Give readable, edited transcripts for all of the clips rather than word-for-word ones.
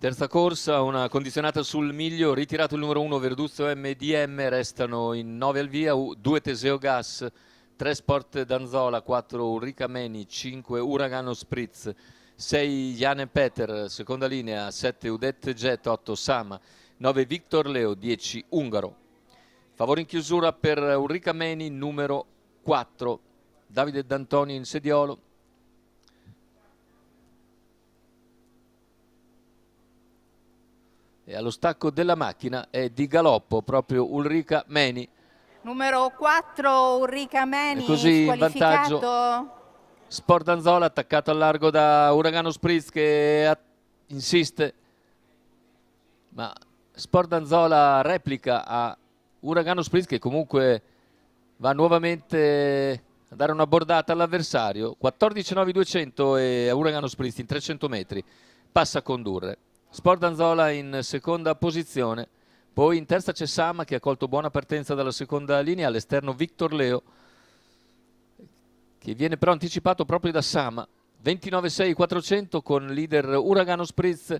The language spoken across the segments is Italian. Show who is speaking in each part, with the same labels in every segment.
Speaker 1: Terza corsa, una condizionata sul miglio, ritirato il numero 1 Verduzzo MDM, restano in 9 al via, 2 Teseo Gas, 3 Sport Danzola, 4 Ulrica Meni, 5 Uragano Spritz, 6 Jane Peter, seconda linea, 7 Udette Jet, 8 Sama, 9 Victor Leo, 10 Ungaro. Favore in chiusura per Ulrica Meni, numero 4, Davide D'Antoni in sediolo. E allo stacco della macchina è di galoppo proprio Ulrica Meni.
Speaker 2: Numero 4 Ulrica Meni,
Speaker 1: e così in vantaggio Sport Danzola, attaccato al largo da Uragano Spritz che insiste, ma Sport Danzola replica a Uragano Spritz che comunque va nuovamente a dare una bordata all'avversario. 14.9.200 e Uragano Spritz in 300 metri passa a condurre. Sport Danzola in seconda posizione, poi in terza c'è Sama che ha colto buona partenza dalla seconda linea, all'esterno Victor Leo che viene però anticipato proprio da Sama. 29.6.400 con leader Uragano Spritz,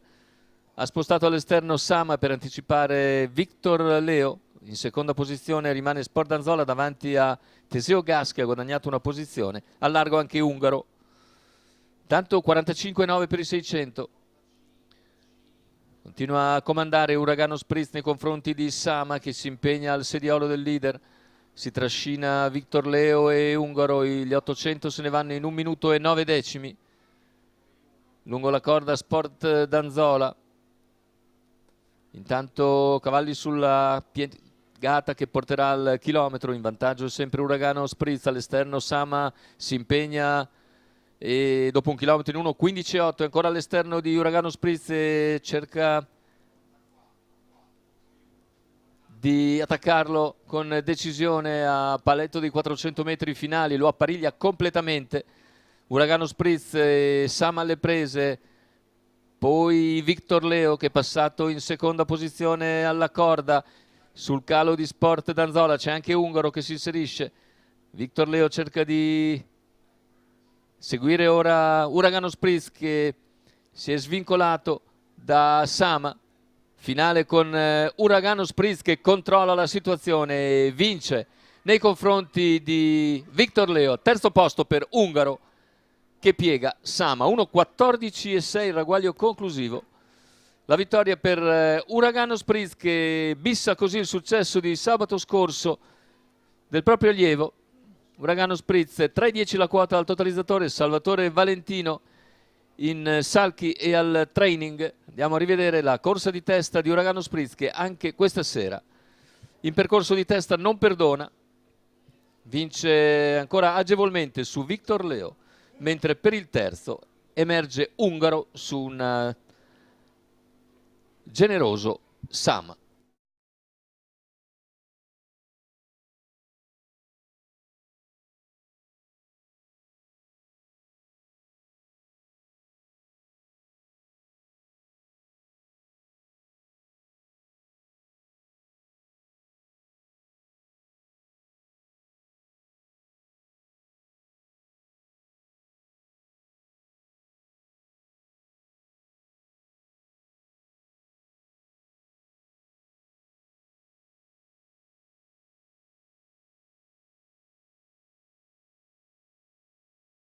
Speaker 1: ha spostato all'esterno Sama per anticipare Victor Leo. In seconda posizione rimane Sport Danzola davanti a Teseo Gas che ha guadagnato una posizione, al largo anche Ungaro. Tanto 45.9 per i 600. Continua a comandare Uragano Spritz nei confronti di Sama che si impegna al sediolo del leader. Si trascina Victor Leo e Ungaro, gli 800 se ne vanno in 1 minuto e 9 decimi. Lungo la corda Sport Danzola. Intanto cavalli sulla piegata che porterà al chilometro, in vantaggio sempre Uragano Spritz, all'esterno Sama si impegna e dopo un chilometro in 1.15.8 ancora all'esterno di Uragano Spritz e cerca di attaccarlo con decisione a paletto dei 400 metri finali, lo appariglia completamente Uragano Spritz e Sama alle prese, poi Victor Leo che è passato in seconda posizione alla corda. Sul calo di Sport Danzola c'è anche Ungaro che si inserisce. Victor Leo cerca di seguire ora Uragano Spritz che si è svincolato da Sama. Finale con Uragano Spritz che controlla la situazione e vince nei confronti di Victor Leo. Terzo posto per Ungaro che piega Sama. 1.14.6 il ragguaglio conclusivo. La vittoria per Uragano Spritz che bissa così il successo di sabato scorso del proprio allievo. Uragano Spritz 3.10 la quota al totalizzatore, Salvatore Valentino in salchi e al training. Andiamo a rivedere la corsa di testa di Uragano Spritz che anche questa sera in percorso di testa non perdona, vince ancora agevolmente su Victor Leo, mentre per il terzo emerge Ungaro su un generoso Sama.